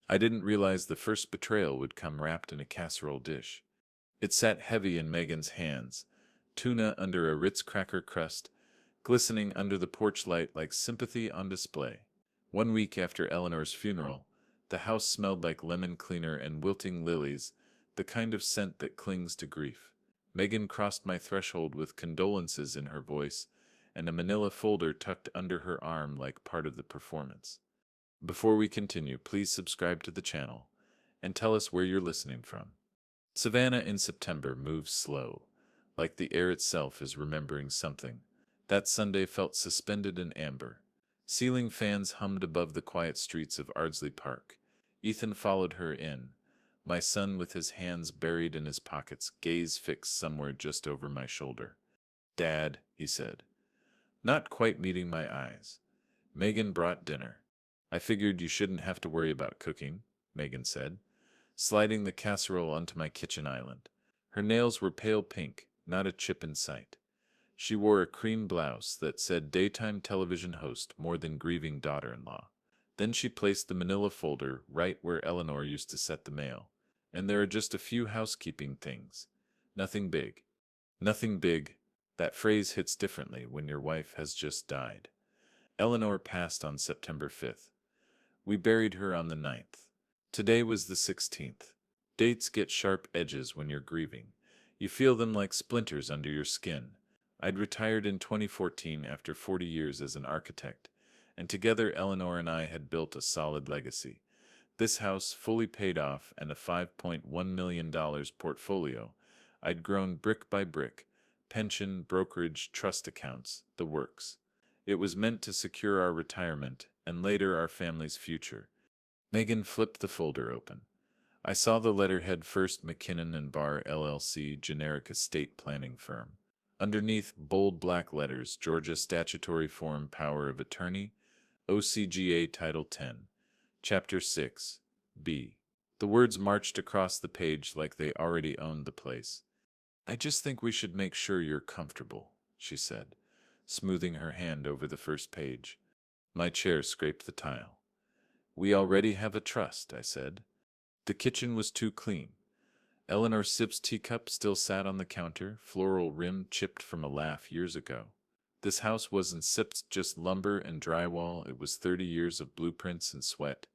I didn't realize the first betrayal would come wrapped in a casserole dish. It sat heavy in Megan's hands, tuna under a Ritz cracker crust, glistening under the porch light like sympathy on display. 1 week after Eleanor's funeral, the house smelled like lemon cleaner and wilting lilies, the kind of scent that clings to grief. Megan crossed my threshold with condolences in her voice, and a manila folder tucked under her arm like part of the performance. Before we continue, please subscribe to the channel and tell us where you're listening from. Savannah in September moves slow, like the air itself is remembering something. That Sunday felt suspended in amber. Ceiling fans hummed above the quiet streets of Ardsley Park. Ethan followed her in, my son with his hands buried in his pockets, gaze fixed somewhere just over my shoulder. "Dad," he said, not quite meeting my eyes. "Megan brought dinner." "I figured you shouldn't have to worry about cooking," Megan said, sliding the casserole onto my kitchen island. Her nails were pale pink, not a chip in sight. She wore a cream blouse that said daytime television host more than grieving daughter-in-law. Then she placed the manila folder right where Eleanor used to set the mail. "And there are just a few housekeeping things. Nothing big." Nothing big. That phrase hits differently when your wife has just died. Eleanor passed on September 5th. We buried her on the 9th. Today was the 16th. Dates get sharp edges when you're grieving. You feel them like splinters under your skin. I'd retired in 2014 after 40 years as an architect, and together Eleanor and I had built a solid legacy. This house fully paid off and a $5.1 million portfolio. I'd grown brick by brick, pension, brokerage, trust accounts, the works. It was meant to secure our retirement and later our family's future. Megan flipped the folder open. I saw the letterhead First McKinnon and Barr LLC, generic estate planning firm. Underneath, bold black letters, Georgia Statutory Form Power of Attorney, OCGA Title 10, Chapter 6, B. The words marched across the page like they already owned the place. "I just think we should make sure you're comfortable," she said, smoothing her hand over the first page. My chair scraped the tile. "We already have a trust," I said. The kitchen was too clean. Eleanor Sipp's teacup still sat on the counter, floral rim chipped from a laugh years ago. This house wasn't Sipp's just lumber and drywall, it was 30 years of blueprints and sweat.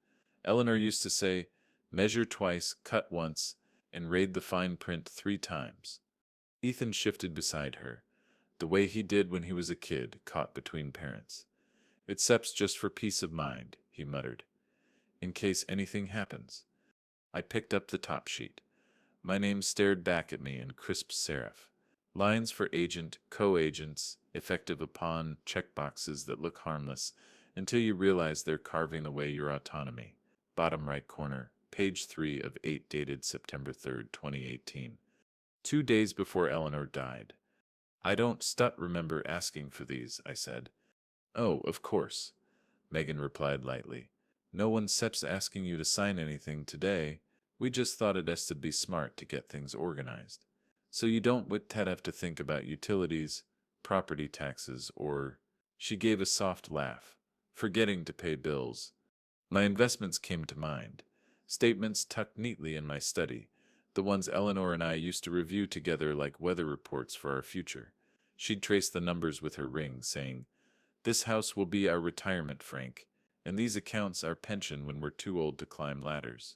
Eleanor used to say, "Measure twice, cut once, and raid the fine print 3 times." Ethan shifted beside her, the way he did when he was a kid, caught between parents. "It's Seps just for peace of mind," he muttered, "in case anything happens." I picked up the top sheet. My name stared back at me in crisp serif. Lines for agent, co-agents, effective upon, checkboxes that look harmless until you realize they're carving away your autonomy. Bottom right corner, page 3 of 8 dated September 3rd, 2018. 2 days before Eleanor died. "I don't remember asking for these," I said. "Oh, of course," Megan replied lightly. "No one Sep's asking you to sign anything today. We just thought it best to be smart to get things organized. So you don't have to think about utilities, property taxes, or—" She gave a soft laugh. "Forgetting to pay bills." My investments came to mind. Statements tucked neatly in my study, the ones Eleanor and I used to review together like weather reports for our future. She'd trace the numbers with her ring, saying, "This house will be our retirement, Frank, and these accounts our pension when we're too old to climb ladders."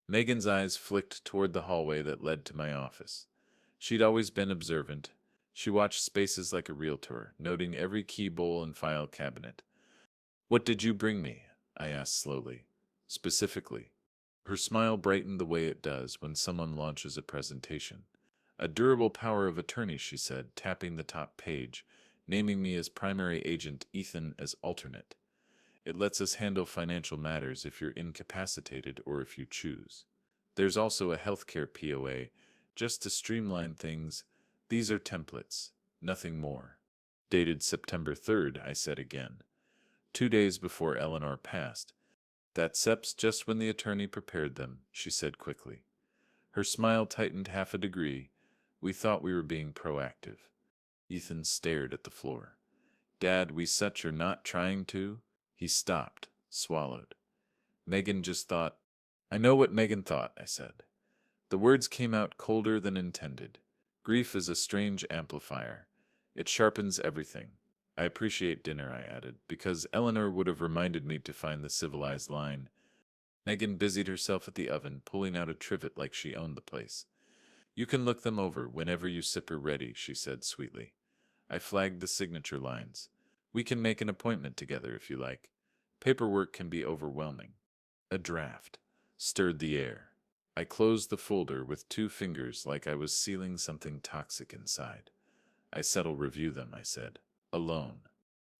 Megan's eyes flicked toward the hallway that led to my office. She'd always been observant. She watched spaces like a realtor, noting every key bowl and file cabinet. "What did you bring me?" I asked slowly. "Specifically." Her smile brightened the way it does when someone launches a presentation. "A durable power of attorney," she said, tapping the top page, naming me as primary agent, Ethan as alternate. "It lets us handle financial matters if you're incapacitated or if you choose. There's also a healthcare POA, just to streamline things. These are templates, nothing more." Dated September 3rd, I said again. 2 days before Eleanor passed. "That Sep's just when the attorney prepared them," she said quickly. Her smile tightened half a degree. "We thought we were being proactive." Ethan stared at the floor. "Dad, we such are not trying to—" He stopped, swallowed. "Megan just thought I know what Megan thought, I said. The words came out colder than intended. Grief is a strange amplifier. It sharpens everything. I appreciate dinner, I added, because Eleanor would have reminded me to find the civilized line. Megan busied herself at the oven, pulling out a trivet like she owned the place. You can look them over whenever you sip are ready, she said sweetly. I flagged the signature lines. We can make an appointment together if you like. Paperwork can be overwhelming. A draft stirred the air. I closed the folder with 2 fingers like I was sealing something toxic inside. I said I'll review them, I said. Alone.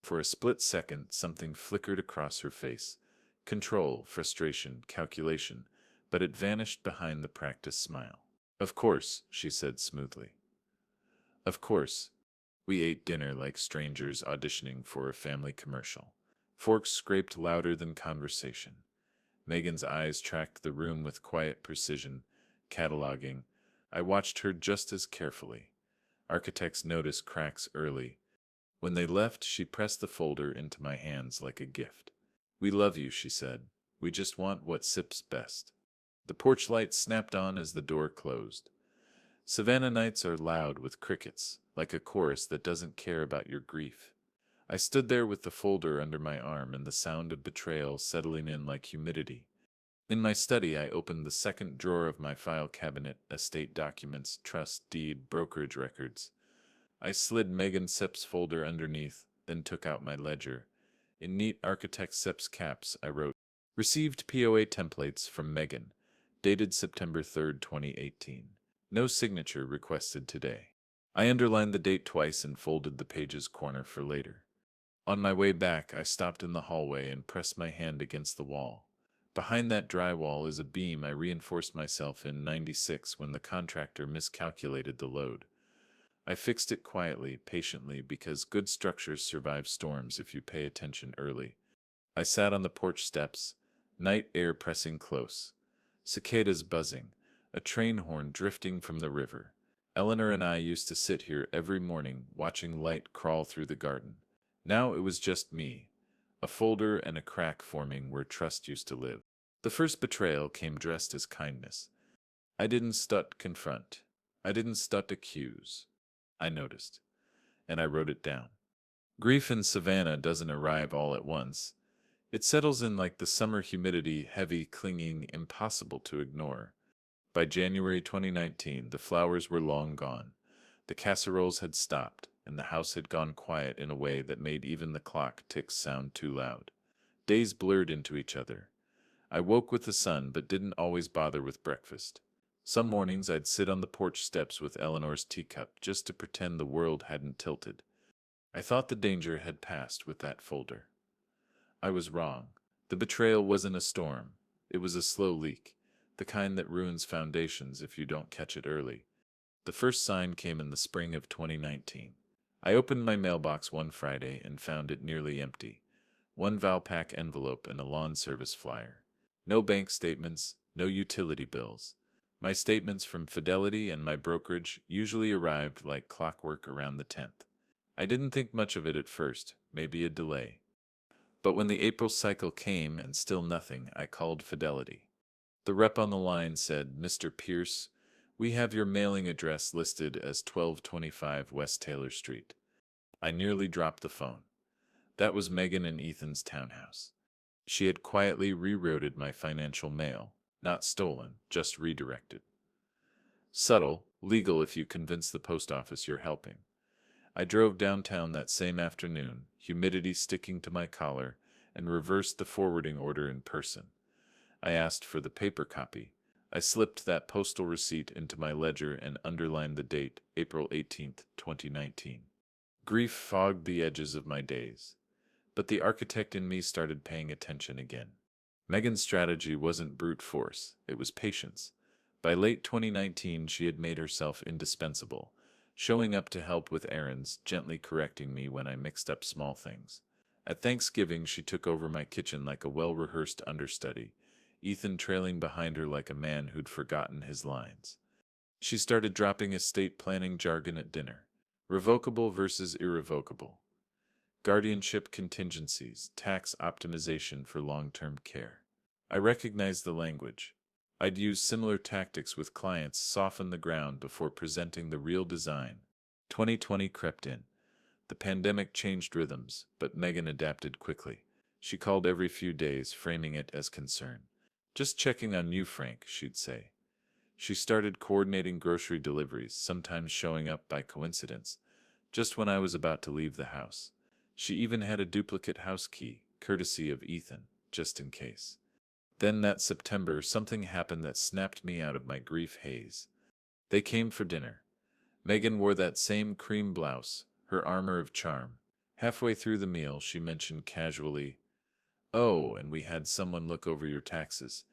For a split second, something flickered across her face. Control, frustration, calculation, but it vanished behind the practiced smile. Of course, she said smoothly. Of course. We ate dinner like strangers auditioning for a family commercial. Forks scraped louder than conversation. Megan's eyes tracked the room with quiet precision, cataloging. I watched her just as carefully. Architects notice cracks early. When they left, she pressed the folder into my hands like a gift. We love you, she said. We just want what sips best. The porch light snapped on as the door closed. Savannah nights are loud with crickets, like a chorus that doesn't care about your grief. I stood there with the folder under my arm and the sound of betrayal settling in like humidity. In my study, I opened the second drawer of my file cabinet, estate documents, trust deed, brokerage records. I slid Megan Sepp's folder underneath, then took out my ledger. In neat architect Sepp's caps, I wrote, Received POA templates from Megan, dated September 3rd, 2018. No signature requested today. I underlined the date twice and folded the page's corner for later. On my way back, I stopped in the hallway and pressed my hand against the wall. Behind that drywall is a beam I reinforced myself in '96 when the contractor miscalculated the load. I fixed it quietly, patiently, because good structures survive storms if you pay attention early. I sat on the porch steps, night air pressing close, cicadas buzzing, a train horn drifting from the river. Eleanor and I used to sit here every morning, watching light crawl through the garden. Now it was just me, a folder and a crack forming where trust used to live. The first betrayal came dressed as kindness. I didn't stut confront. I didn't stut accuse. I noticed, and I wrote it down. Grief in Savannah doesn't arrive all at once. It settles in like the summer humidity, heavy, clinging, impossible to ignore. By January 2019, the flowers were long gone. The casseroles had stopped, and the house had gone quiet in a way that made even the clock ticks sound too loud. Days blurred into each other. I woke with the sun, but didn't always bother with breakfast. Some mornings I'd sit on the porch steps with Eleanor's teacup just to pretend the world hadn't tilted. I thought the danger had passed with that folder. I was wrong. The betrayal wasn't a storm. It was a slow leak, the kind that ruins foundations if you don't catch it early. The first sign came in the spring of 2019. I opened my mailbox one Friday and found it nearly empty. One Valpak envelope and a lawn service flyer. No bank statements, no utility bills. My statements from Fidelity and my brokerage usually arrived like clockwork around the 10th. I didn't think much of it at first, maybe a delay. But when the April cycle came and still nothing, I called Fidelity. The rep on the line said, Mr. Pierce, we have your mailing address listed as 1225 West Taylor Street. I nearly dropped the phone. That was Megan and Ethan's townhouse. She had quietly rerouted my financial mail, not stolen, just redirected. Subtle, legal if you convince the post office you're helping. I drove downtown that same afternoon, humidity sticking to my collar, and reversed the forwarding order in person. I asked for the paper copy. I slipped that postal receipt into my ledger and underlined the date, April 18th, 2019. Grief fogged the edges of my days. But the architect in me started paying attention again. Megan's strategy wasn't brute force, it was patience. By late 2019, she had made herself indispensable, showing up to help with errands, gently correcting me when I mixed up small things. At Thanksgiving, she took over my kitchen like a well-rehearsed understudy, Ethan trailing behind her like a man who'd forgotten his lines. She started dropping estate planning jargon at dinner. Revocable versus irrevocable. Guardianship contingencies, tax optimization for long-term care. I recognized the language. I'd use similar tactics with clients, soften the ground before presenting the real design. 2020 crept in. The pandemic changed rhythms, but Megan adapted quickly. She called every few days, framing it as concern. Just checking on you, Frank, she'd say. She started coordinating grocery deliveries, sometimes showing up by coincidence, just when I was about to leave the house. She even had a duplicate house key, courtesy of Ethan, just in case. Then that September, something happened that snapped me out of my grief haze. They came for dinner. Megan wore that same cream blouse, her armor of charm. Halfway through the meal, she mentioned casually, "Oh, and we had someone look over your taxes.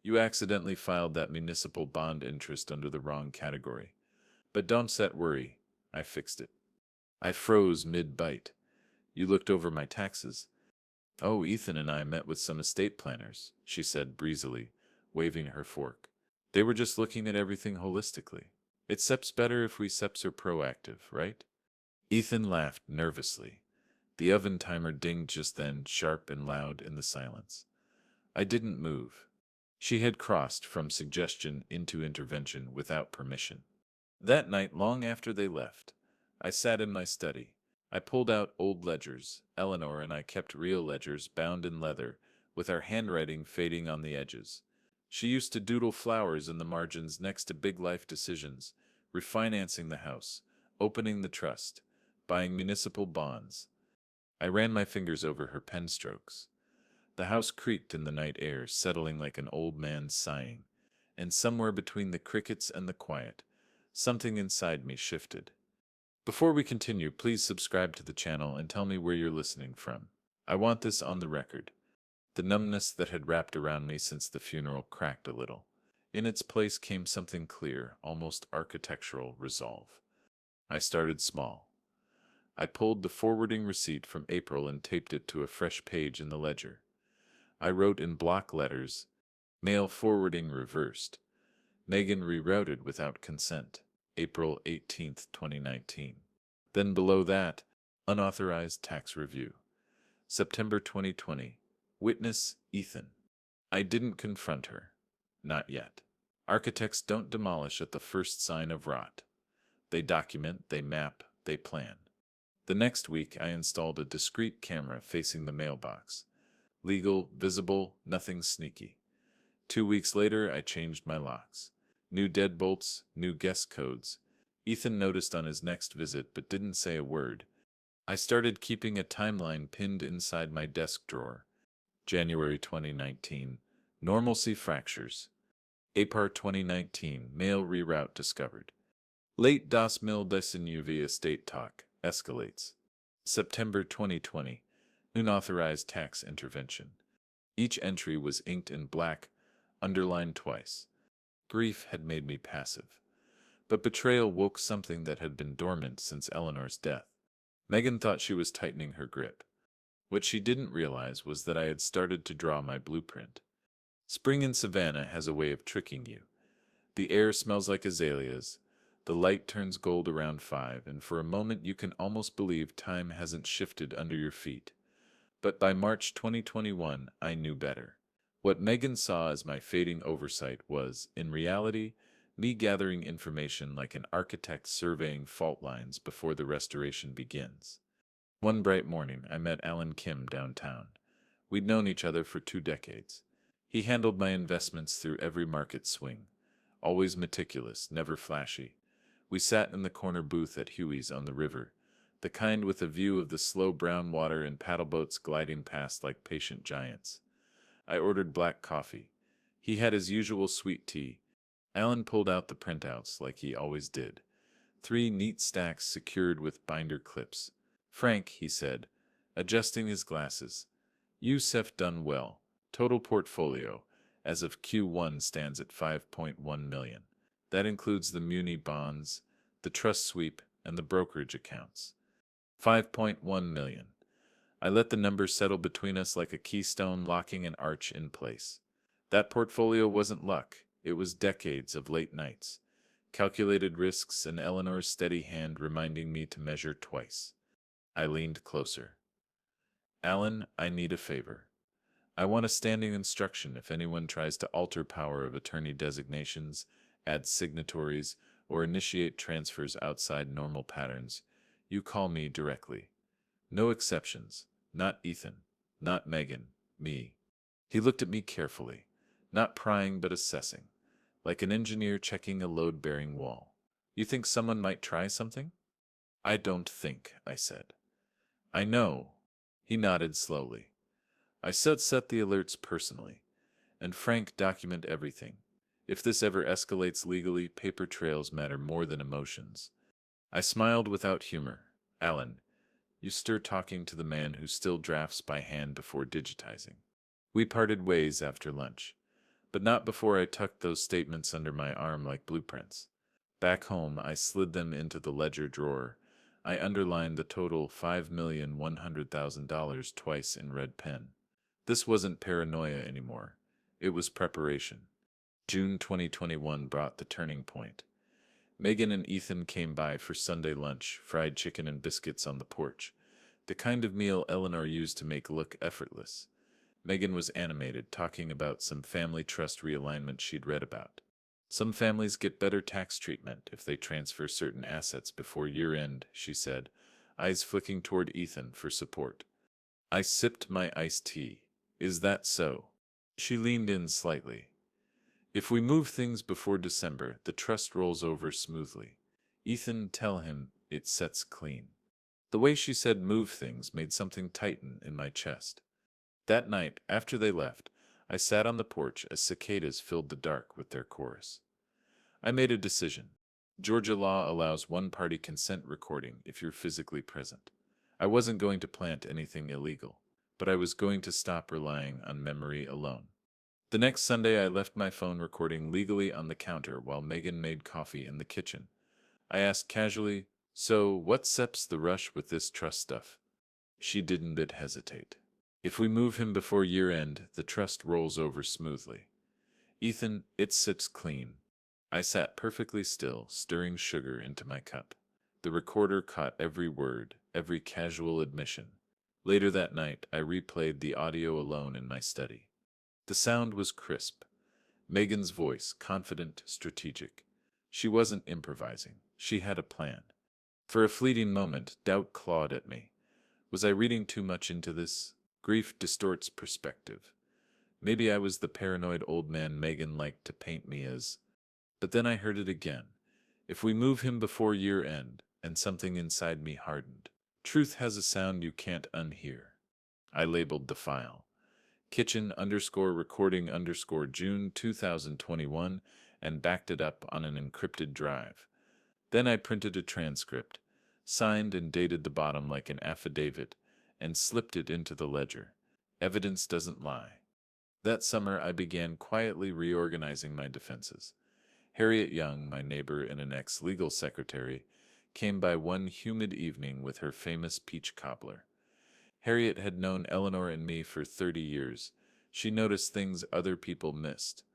You accidentally filed that municipal bond interest under the wrong category. But don't set worry. I fixed it." I froze mid-bite. "You looked over my taxes?" "Oh, Ethan and I met with some estate planners," she said breezily, waving her fork. "They were just looking at everything holistically. It seps better if we seps are proactive, right?" Ethan laughed nervously. The oven timer dinged just then, sharp and loud in the silence. I didn't move. She had crossed from suggestion into intervention without permission. That night, long after they left, I sat in my study. I pulled out old ledgers. Eleanor and I kept real ledgers bound in leather, with our handwriting fading on the edges. She used to doodle flowers in the margins next to big life decisions, refinancing the house, opening the trust, buying municipal bonds. I ran my fingers over her pen strokes. The house creaked in the night air, settling like an old man sighing. And somewhere between the crickets and the quiet, something inside me shifted. Before we continue, please subscribe to the channel and tell me where you're listening from. I want this on the record. The numbness that had wrapped around me since the funeral cracked a little. In its place came something clear, almost architectural resolve. I started small. I pulled the forwarding receipt from April and taped it to a fresh page in the ledger. I wrote in block letters, "Mail forwarding reversed. Megan rerouted without consent. April 18th, 2019. Then below that, unauthorized tax review. September 2020. Witness, Ethan." I didn't confront her. Not yet. Architects don't demolish at the first sign of rot. They document, they map, they plan. The next week, I installed a discreet camera facing the mailbox. Legal, visible, nothing sneaky. 2 weeks later, I changed my locks. New deadbolts, new guest codes. Ethan noticed on his next visit but didn't say a word. I started keeping a timeline pinned inside my desk drawer. January 2019. Normalcy fractures. April 2019. Mail reroute discovered. Late 2019 UV estate talk. Escalates. September 2020. Unauthorized tax intervention. Each entry was inked in black, underlined twice. Grief had made me passive. But betrayal woke something that had been dormant since Eleanor's death. Megan thought she was tightening her grip. What she didn't realize was that I had started to draw my blueprint. Spring in Savannah has a way of tricking you. The air smells like azaleas. The light turns gold around 5, and for a moment you can almost believe time hasn't shifted under your feet. But by March 2021, I knew better. What Megan saw as my fading oversight was, in reality, me gathering information like an architect surveying fault lines before the restoration begins. One bright morning, I met Alan Kim downtown. We'd known each other for 2 decades. He handled my investments through every market swing. Always meticulous, never flashy. We sat in the corner booth at Huey's on the river, the kind with a view of the slow brown water and paddle boats gliding past like patient giants. I ordered black coffee. He had his usual sweet tea. Alan pulled out the printouts like he always did. 3 neat stacks secured with binder clips. "Frank," he said, adjusting his glasses, "You've done well. Total portfolio, as of Q1, stands at 5.1 million. That includes the muni bonds, the trust sweep, and the brokerage accounts. 5.1 million. I let the number settle between us like a keystone locking an arch in place. That portfolio wasn't luck. It was decades of late nights, calculated risks, and Eleanor's steady hand reminding me to measure twice. I leaned closer. "Alan, I need a favor." I want a standing instruction if anyone tries to alter power of attorney designations, add signatories, or initiate transfers outside normal patterns. You call me directly. No exceptions. Not Ethan. Not Megan. Me. He looked at me carefully, not prying but assessing, like an engineer checking a load-bearing wall. You think someone might try something? I don't think, I said. I know. He nodded slowly. I set the alerts personally, and Frank document everything. If this ever escalates legally, paper trails matter more than emotions. I smiled without humor. Alan, you stir talking to the man who still drafts by hand before digitizing. We parted ways after lunch, but not before I tucked those statements under my arm like blueprints. Back home, I slid them into the ledger drawer. I underlined the total $5,100,000 twice in red pen. This wasn't paranoia anymore. It was preparation. June 2021 brought the turning point. Megan and Ethan came by for Sunday lunch, fried chicken and biscuits on the porch, the kind of meal Eleanor used to make look effortless. Megan was animated, talking about some family trust realignment she'd read about. Some families get better tax treatment if they transfer certain assets before year-end, she said, eyes flicking toward Ethan for support. I sipped my iced tea. Is that so? She leaned in slightly. If we move things before December, the trust rolls over smoothly. Ethan, tell him it sets clean. The way she said move things made something tighten in my chest. That night, after they left, I sat on the porch as cicadas filled the dark with their chorus. I made a decision. Georgia law allows one-party consent recording if you're physically present. I wasn't going to plant anything illegal, but I was going to stop relying on memory alone. The next Sunday, I left my phone recording legally on the counter while Megan made coffee in the kitchen. I asked casually, "So, what sets the rush with this trust stuff?" She didn't bit hesitate. If we move him before year-end, the trust rolls over smoothly. Ethan, it sits clean. I sat perfectly still, stirring sugar into my cup. The recorder caught every word, every casual admission. Later that night, I replayed the audio alone in my study. The sound was crisp. Megan's voice, confident, strategic. She wasn't improvising. She had a plan. For a fleeting moment, doubt clawed at me. Was I reading too much into this? Grief distorts perspective. Maybe I was the paranoid old man Megan liked to paint me as. But then I heard it again. If we move him before year end, and something inside me hardened. Truth has a sound you can't unhear. I labeled the file. Kitchen_recording_June 2021 and backed it up on an encrypted drive. Then I printed a transcript, signed and dated the bottom like an affidavit, and slipped it into the ledger. Evidence doesn't lie. That summer I began quietly reorganizing my defenses. Harriet Young, my neighbor and an ex-legal secretary, came by one humid evening with her famous peach cobbler. Harriet had known Eleanor and me for 30 years. She noticed things other people missed.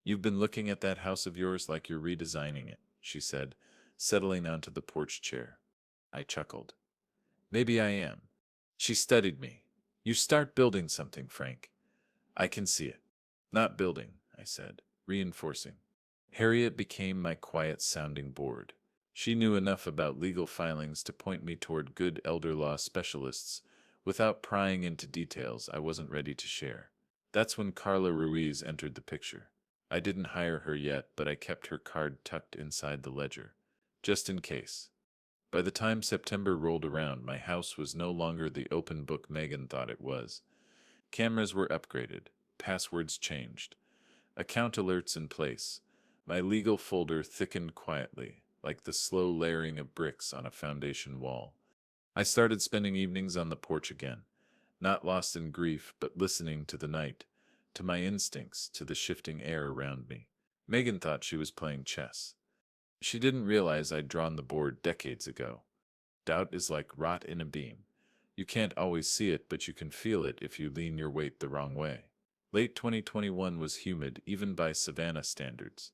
"You've been looking at that house of yours like you're redesigning it," she said, settling onto the porch chair. I chuckled. "Maybe I am." She studied me. "You start building something, Frank. I can see it." "Not building," I said, reinforcing. Harriet became my quiet sounding board. She knew enough about legal filings to point me toward good elder law specialists without prying into details I wasn't ready to share. That's when Carla Ruiz entered the picture. I didn't hire her yet, but I kept her card tucked inside the ledger, just in case. By the time September rolled around, my house was no longer the open book Megan thought it was. Cameras were upgraded, passwords changed, account alerts in place. My legal folder thickened quietly, like the slow layering of bricks on a foundation wall. I started spending evenings on the porch again, not lost in grief, but listening to the night, to my instincts, to the shifting air around me. Megan thought she was playing chess. She didn't realize I'd drawn the board decades ago. Doubt is like rot in a beam. You can't always see it, but you can feel it if you lean your weight the wrong way. Late 2021 was humid, even by Savannah standards.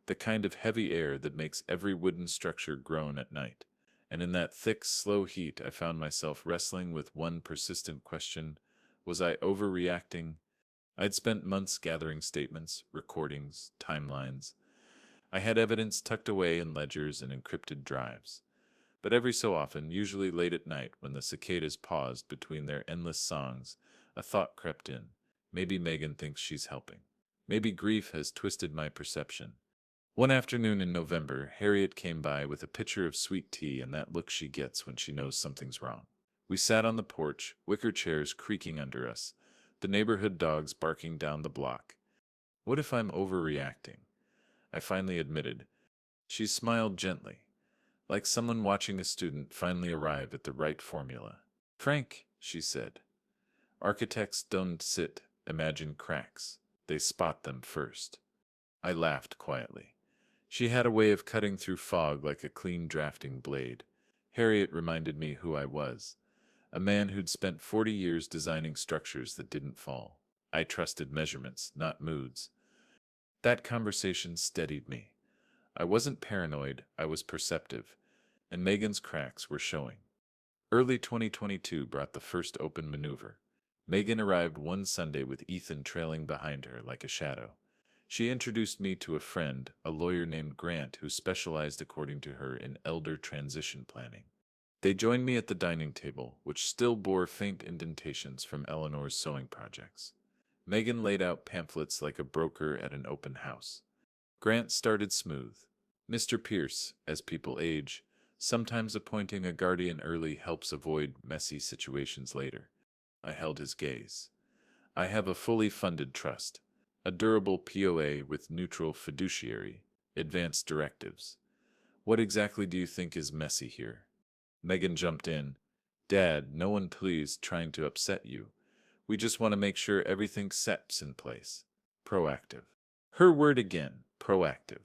The kind of heavy air that makes every wooden structure groan at night. And in that thick, slow heat, I found myself wrestling with one persistent question. Was I overreacting? I'd spent months gathering statements, recordings, timelines. I had evidence tucked away in ledgers and encrypted drives. But every so often, usually late at night when the cicadas paused between their endless songs, a thought crept in. Maybe Megan thinks she's helping. Maybe grief has twisted my perception. One afternoon in November, Harriet came by with a pitcher of sweet tea and that look she gets when she knows something's wrong. We sat on the porch, wicker chairs creaking under us, the neighborhood dogs barking down the block. What if I'm overreacting? I finally admitted. She smiled gently, like someone watching a student finally arrive at the right formula. Frank, she said, architects don't imagine cracks. They spot them first. I laughed quietly. She had a way of cutting through fog like a clean drafting blade. Harriet reminded me who I was, a man who'd spent 40 years designing structures that didn't fall. I trusted measurements, not moods. That conversation steadied me. I wasn't paranoid, I was perceptive, and Megan's cracks were showing. Early 2022 brought the first open maneuver. Megan arrived one Sunday with Ethan trailing behind her like a shadow. She introduced me to a friend, a lawyer named Grant, who specialized, according to her, in elder transition planning. They joined me at the dining table, which still bore faint indentations from Eleanor's sewing projects. Megan laid out pamphlets like a broker at an open house. Grant started smooth. Mr. Pierce, as people age, sometimes appointing a guardian early helps avoid messy situations later. I held his gaze. I have a fully funded trust, a durable POA with neutral fiduciary, advanced directives. What exactly do you think is messy here? Megan jumped in. Dad, no one please trying to upset you. We just want to make sure everything sets in place. Proactive. Her word again, proactive.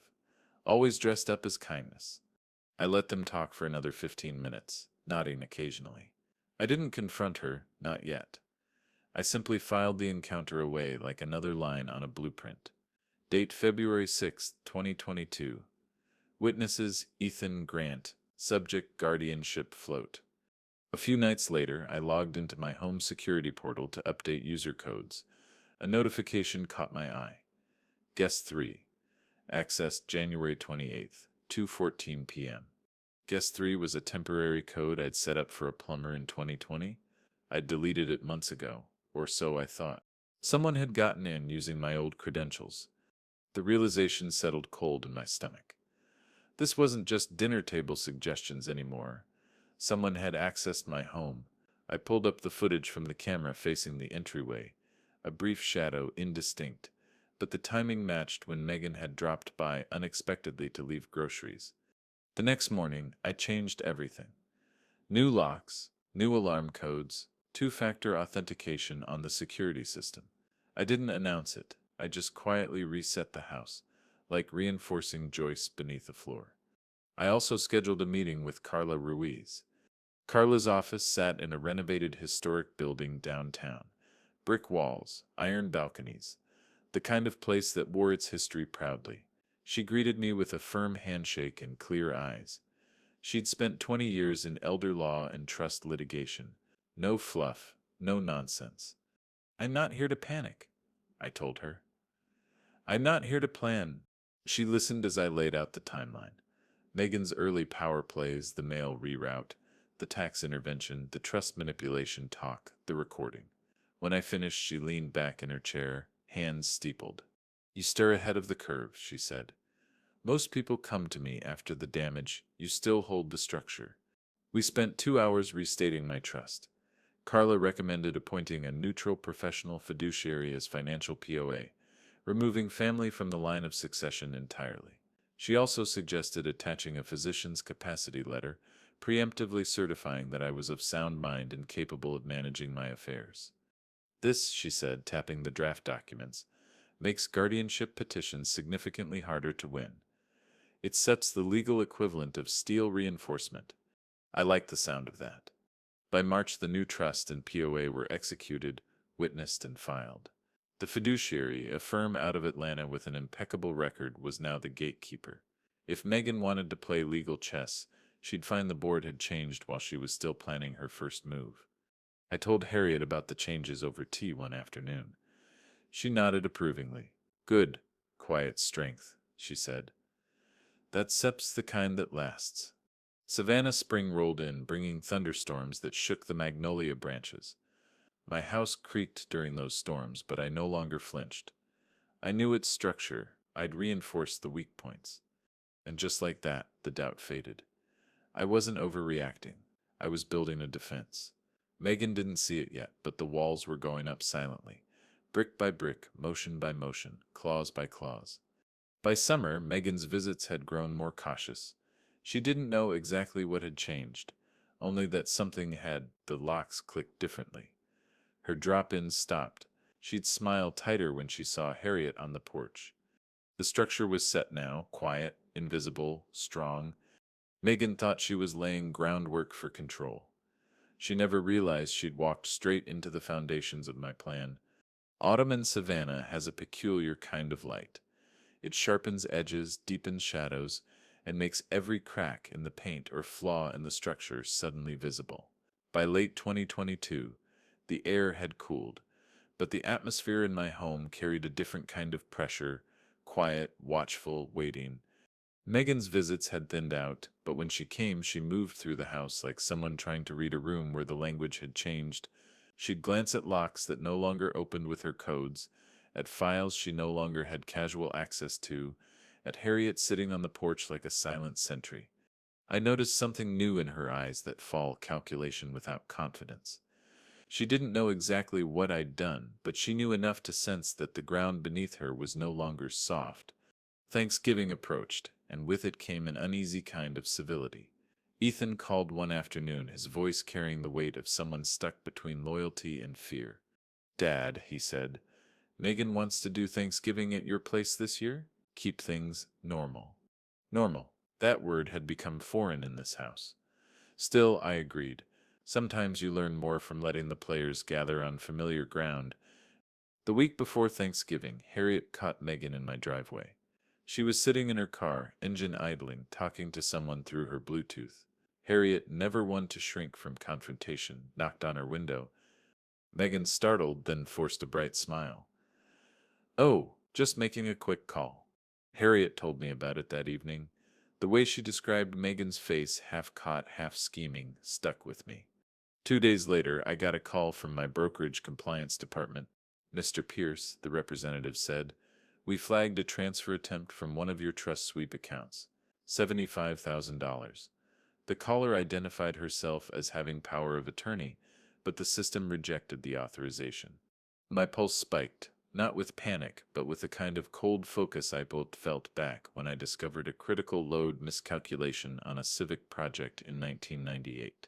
Always dressed up as kindness. I let them talk for another 15 minutes, nodding occasionally. I didn't confront her, not yet. I simply filed the encounter away like another line on a blueprint. Date February 6, 2022. Witnesses Ethan Grant. Subject guardianship float. A few nights later, I logged into my home security portal to update user codes. A notification caught my eye. Guest 3. Accessed January 28th, 2:14 p.m. Guest 3 was a temporary code I'd set up for a plumber in 2020. I'd deleted it months ago, or so I thought. Someone had gotten in using my old credentials. The realization settled cold in my stomach. This wasn't just dinner table suggestions anymore. Someone had accessed my home. I pulled up the footage from the camera facing the entryway. A brief shadow, indistinct, but the timing matched when Megan had dropped by unexpectedly to leave groceries. The next morning, I changed everything. New locks, new alarm codes, two-factor authentication on the security system. I didn't announce it. I just quietly reset the house, like reinforcing joists beneath the floor. I also scheduled a meeting with Carla Ruiz. Carla's office sat in a renovated historic building downtown. Brick walls, iron balconies, the kind of place that wore its history proudly. She greeted me with a firm handshake and clear eyes. She'd spent 20 years in elder law and trust litigation. No fluff, no nonsense. I'm not here to panic, I told her. I'm not here to plan. She listened as I laid out the timeline. Megan's early power plays, the mail reroute, the tax intervention, the trust manipulation talk, the recording. When I finished, she leaned back in her chair, hands steepled. You stir ahead of the curve, she said. Most people come to me after the damage. You still hold the structure. We spent 2 hours restating my trust. Carla recommended appointing a neutral professional fiduciary as financial POA, removing family from the line of succession entirely. She also suggested attaching a physician's capacity letter, preemptively certifying that I was of sound mind and capable of managing my affairs. This, she said, tapping the draft documents, makes guardianship petitions significantly harder to win. It sets the legal equivalent of steel reinforcement. I like the sound of that. By March, the new trust and POA were executed, witnessed, and filed. The fiduciary, a firm out of Atlanta with an impeccable record, was now the gatekeeper. If Megan wanted to play legal chess, she'd find the board had changed while she was still planning her first move. I told Harriet about the changes over tea one afternoon. She nodded approvingly. Good, quiet strength, she said. That sep's the kind that lasts. Savannah spring rolled in, bringing thunderstorms that shook the magnolia branches. My house creaked during those storms, but I no longer flinched. I knew its structure. I'd reinforced the weak points. And just like that, the doubt faded. I wasn't overreacting. I was building a defense. Megan didn't see it yet, but the walls were going up silently. Brick by brick, motion by motion, clause by clause. By summer, Megan's visits had grown more cautious. She didn't know exactly what had changed, only that something had. The locks clicked differently. Her drop-ins stopped. She'd smile tighter when she saw Harriet on the porch. The structure was set now, quiet, invisible, strong. Megan thought she was laying groundwork for control. She never realized she'd walked straight into the foundations of my plan. Autumn in Savannah has a peculiar kind of light. It sharpens edges, deepens shadows, and makes every crack in the paint or flaw in the structure suddenly visible. By late 2022, the air had cooled, but the atmosphere in my home carried a different kind of pressure, quiet, watchful, waiting. Megan's visits had thinned out, but when she came, she moved through the house like someone trying to read a room where the language had changed. She'd glance at locks that no longer opened with her codes, at files she no longer had casual access to, at Harriet sitting on the porch like a silent sentry. I noticed something new in her eyes, that fall calculation without confidence. She didn't know exactly what I'd done, but she knew enough to sense that the ground beneath her was no longer soft. Thanksgiving approached, and with it came an uneasy kind of civility. Ethan called one afternoon, his voice carrying the weight of someone stuck between loyalty and fear. "Dad," he said, "Megan wants to do Thanksgiving at your place this year? Keep things normal." Normal. That word had become foreign in this house. Still, I agreed. Sometimes you learn more from letting the players gather on familiar ground. The week before Thanksgiving, Harriet caught Megan in my driveway. She was sitting in her car, engine idling, talking to someone through her Bluetooth. Harriet, never one to shrink from confrontation, knocked on her window. Megan startled, then forced a bright smile. "Oh, just making a quick call." Harriet told me about it that evening. The way she described Megan's face, half caught, half scheming, stuck with me. 2 days later, I got a call from my brokerage compliance department. "Mr. Pierce," the representative said, "we flagged a transfer attempt from one of your trust sweep accounts. $75,000. The caller identified herself as having power of attorney, but the system rejected the authorization. My pulse spiked, not with panic, but with a kind of cold focus I both felt back when I discovered a critical load miscalculation on a civic project in 1998.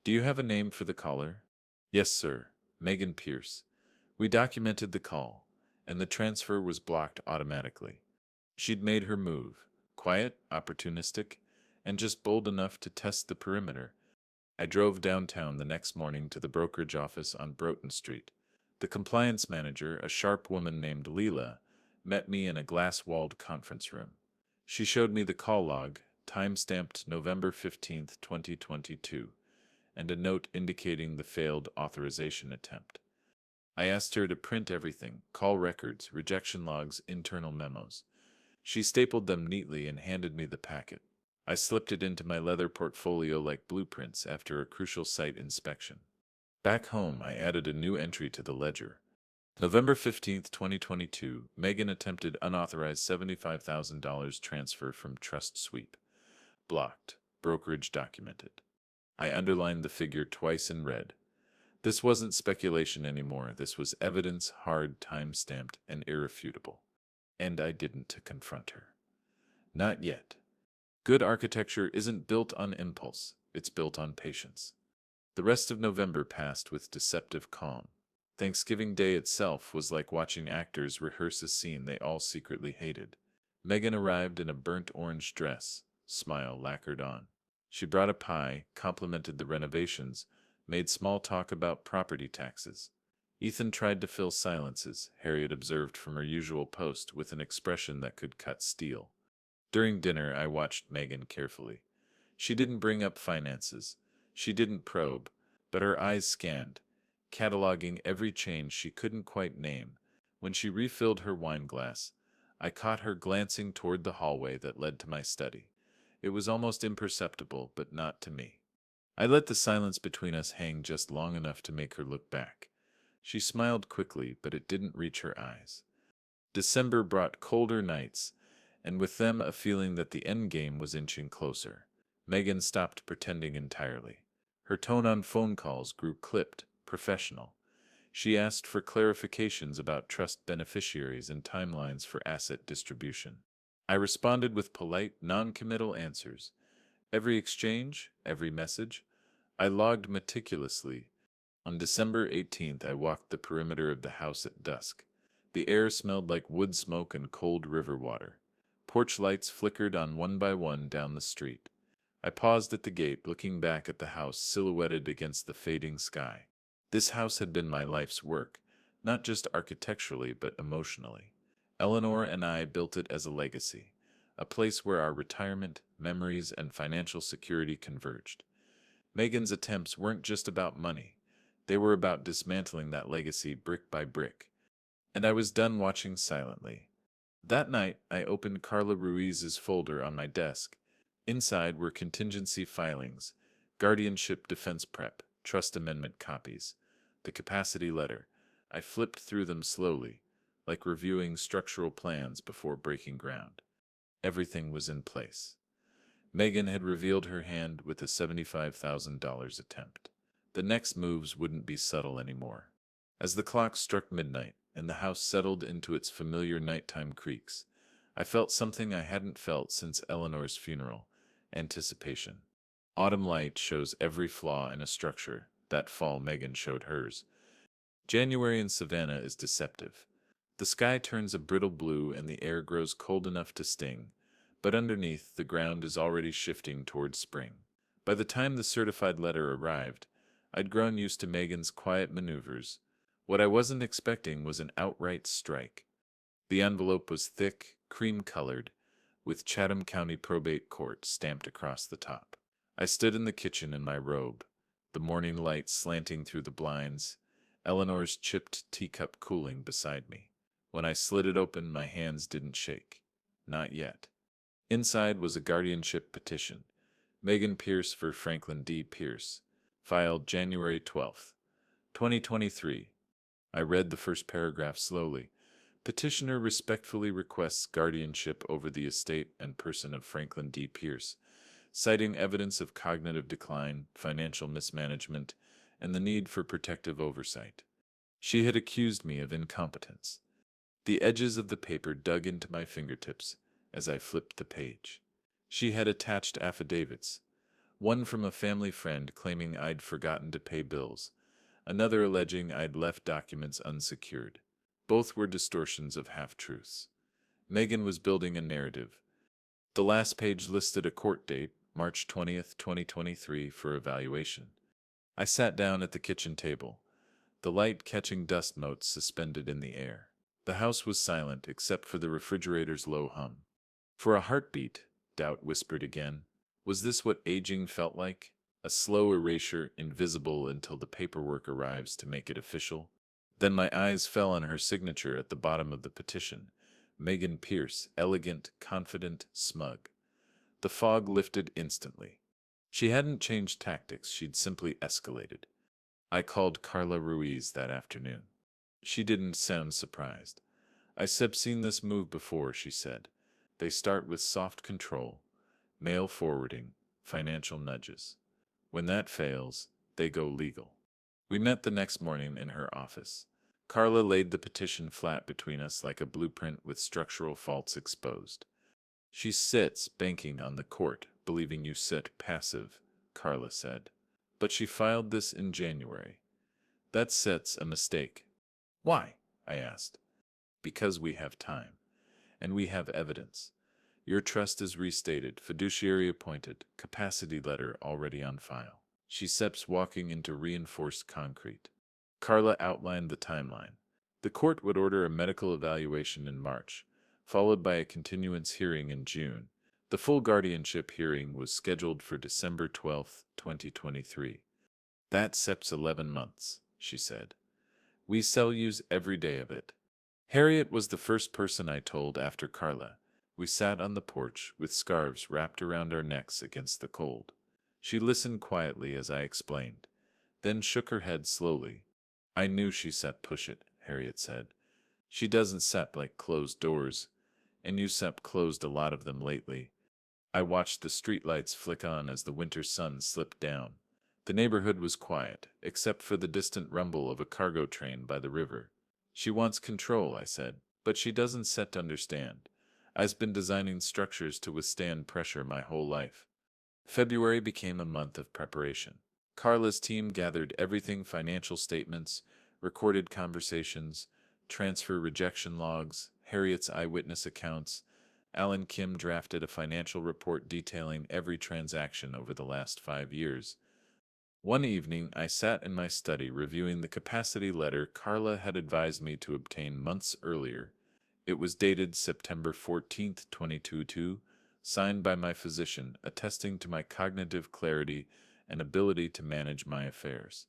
"Do you have a name for the caller?" "Yes, sir. Megan Pierce." We documented the call, and the transfer was blocked automatically. She'd made her move, quiet, opportunistic, and just bold enough to test the perimeter. I drove downtown the next morning to the brokerage office on Broughton Street. The compliance manager, a sharp woman named Leela, met me in a glass-walled conference room. She showed me the call log, time-stamped November 15th, 2022, and a note indicating the failed authorization attempt. I asked her to print everything: call records, rejection logs, internal memos. She stapled them neatly and handed me the packet. I slipped it into my leather portfolio like blueprints after a crucial site inspection. Back home, I added a new entry to the ledger. November 15th, 2022, Megan attempted unauthorized $75,000 transfer from Trust Sweep. Blocked. Brokerage documented. I underlined the figure twice in red. This wasn't speculation anymore. This was evidence, hard, time-stamped, and irrefutable. And I didn't confront her. Not yet. Good architecture isn't built on impulse. It's built on patience. The rest of November passed with deceptive calm. Thanksgiving Day itself was like watching actors rehearse a scene they all secretly hated. Megan arrived in a burnt orange dress, smile lacquered on. She brought a pie, complimented the renovations, made small talk about property taxes. Ethan tried to fill silences, Harriet observed from her usual post with an expression that could cut steel. During dinner, I watched Megan carefully. She didn't bring up finances. She didn't probe, but her eyes scanned, cataloging every change she couldn't quite name, When she refilled her wine glass, I caught her glancing toward the hallway that led to my study. It was almost imperceptible, but not to me. I let the silence between us hang just long enough to make her look back. She smiled quickly, but it didn't reach her eyes. December brought colder nights, and with them a feeling that the end game was inching closer. Megan stopped pretending entirely. Her tone on phone calls grew clipped, professional. She asked for clarifications about trust beneficiaries and timelines for asset distribution. I responded with polite, non-committal answers. Every exchange, every message, I logged meticulously. On December 18th, I walked the perimeter of the house at dusk. The air smelled like wood smoke and cold river water. Porch lights flickered on one by one down the street. I paused at the gate, looking back at the house silhouetted against the fading sky. This house had been my life's work, not just architecturally but emotionally. Eleanor and I built it as a legacy, a place where our retirement, memories, and financial security converged. Megan's attempts weren't just about money. They were about dismantling that legacy brick by brick. And I was done watching silently. That night, I opened Carla Ruiz's folder on my desk. Inside were contingency filings, guardianship defense prep, trust amendment copies, the capacity letter. I flipped through them slowly, like reviewing structural plans before breaking ground. Everything was in place. Megan had revealed her hand with a $75,000 attempt. The next moves wouldn't be subtle anymore. As the clock struck midnight and the house settled into its familiar nighttime creaks, I felt something I hadn't felt since Eleanor's funeral: anticipation. Autumn light shows every flaw in a structure. That fall, Megan showed hers. January in Savannah is deceptive. The sky turns a brittle blue and the air grows cold enough to sting, but underneath, the ground is already shifting towards spring. By the time the certified letter arrived, I'd grown used to Megan's quiet maneuvers. What I wasn't expecting was an outright strike. The envelope was thick, cream-colored, with Chatham County Probate Court stamped across the top. I stood in the kitchen in my robe, the morning light slanting through the blinds, Eleanor's chipped teacup cooling beside me. When I slid it open, my hands didn't shake. Not yet. Inside was a guardianship petition. Megan Pierce for Franklin D. Pierce, filed January 12th, 2023. I read the first paragraph slowly. Petitioner respectfully requests guardianship over the estate and person of Franklin D. Pierce, citing evidence of cognitive decline, financial mismanagement, and the need for protective oversight. She had accused me of incompetence. The edges of the paper dug into my fingertips as I flipped the page. She had attached affidavits, one from a family friend claiming I'd forgotten to pay bills, another alleging I'd left documents unsecured. Both were distortions of half-truths. Megan was building a narrative. The last page listed a court date, March 20th, 2023, for evaluation. I sat down at the kitchen table, the light catching dust motes suspended in the air. The house was silent except for the refrigerator's low hum. For a heartbeat, doubt whispered again. Was this what aging felt like? A slow erasure, invisible until the paperwork arrives to make it official? Then my eyes fell on her signature at the bottom of the petition. Megan Pierce, elegant, confident, smug. The fog lifted instantly. She hadn't changed tactics, she'd simply escalated. I called Carla Ruiz that afternoon. She didn't sound surprised. "I've seen this move before," she said. "They start with soft control, mail forwarding, financial nudges. When that fails, they go legal." We met the next morning in her office. Carla laid the petition flat between us like a blueprint with structural faults exposed. "She sits banking on the court, believing you sit passive," Carla said. "But she filed this in January. That sets a mistake." "Why?" I asked. "Because we have time. And we have evidence. Your trust is restated, fiduciary appointed, capacity letter already on file." She steps walking into reinforced concrete. Carla outlined the timeline. The court would order a medical evaluation in March, followed by a continuance hearing in June. The full guardianship hearing was scheduled for December 12, 2023. "That sets 11 months," she said. "We sell use every day of it." Harriet was the first person I told after Carla. We sat on the porch with scarves wrapped around our necks against the cold. She listened quietly as I explained, then shook her head slowly. I knew she said push it, Harriet said. She doesn't set like closed doors, and you sep closed a lot of them lately. I watched the streetlights flick on as the winter sun slipped down. The neighborhood was quiet, except for the distant rumble of a cargo train by the river. She wants control, I said, but she doesn't set to understand. I've been designing structures to withstand pressure my whole life. February became a month of preparation. Carla's team gathered everything: financial statements, recorded conversations, transfer rejection logs, Harriet's eyewitness accounts. Alan Kim drafted a financial report detailing every transaction over the last 5 years. One evening, I sat in my study reviewing the capacity letter Carla had advised me to obtain months earlier. It was dated September 14th, 2022, signed by my physician, attesting to my cognitive clarity and ability to manage my affairs.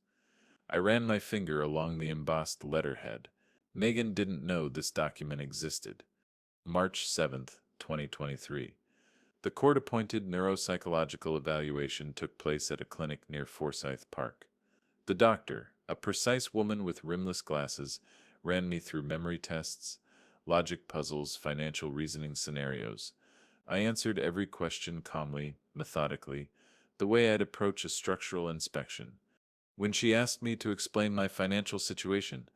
I ran my finger along the embossed letterhead. Megan didn't know this document existed. March 7th, 2023. The court-appointed neuropsychological evaluation took place at a clinic near Forsyth Park. The doctor, a precise woman with rimless glasses, ran me through memory tests, logic puzzles, financial reasoning scenarios. I answered every question calmly, methodically, the way I'd approach a structural inspection. When she asked me to explain my financial situation,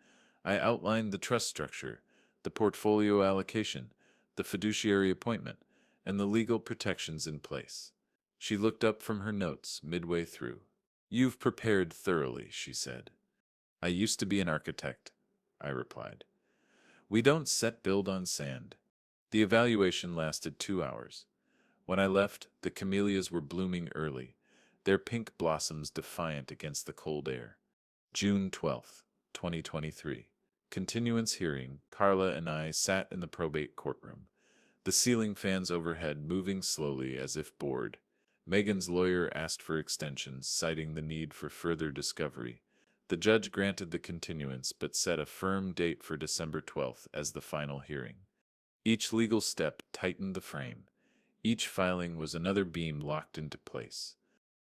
I outlined the trust structure, the portfolio allocation, the fiduciary appointment, and the legal protections in place. She looked up from her notes midway through. "You've prepared thoroughly," she said. "I used to be an architect," I replied. "We don't set build on sand." The evaluation lasted 2 hours. When I left, the camellias were blooming early, their pink blossoms defiant against the cold air. June 12th, 2023. Continuance hearing. Carla and I sat in the probate courtroom, the ceiling fans overhead moving slowly as if bored. Megan's lawyer asked for extensions, citing the need for further discovery. The judge granted the continuance but set a firm date for December 12th as the final hearing. Each legal step tightened the frame. Each filing was another beam locked into place.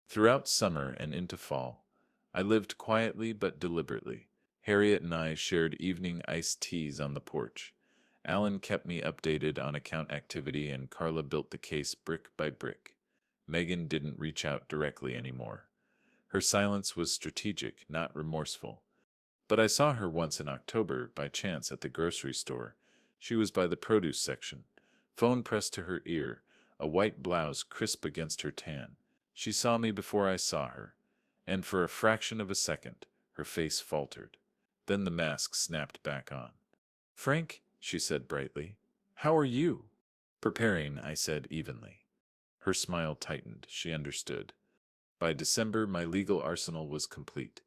Throughout summer and into fall, I lived quietly but deliberately. Harriet and I shared evening iced teas on the porch. Alan kept me updated on account activity, and Carla built the case brick by brick. Megan didn't reach out directly anymore. Her silence was strategic, not remorseful. But I saw her once in October by chance at the grocery store. She was by the produce section, phone pressed to her ear, a white blouse crisp against her tan. She saw me before I saw her, and for a fraction of a second, her face faltered. Then the mask snapped back on. "Frank," she said brightly, "how are you?" "Preparing," I said evenly. Her smile tightened. She understood. By December, my legal arsenal was complete.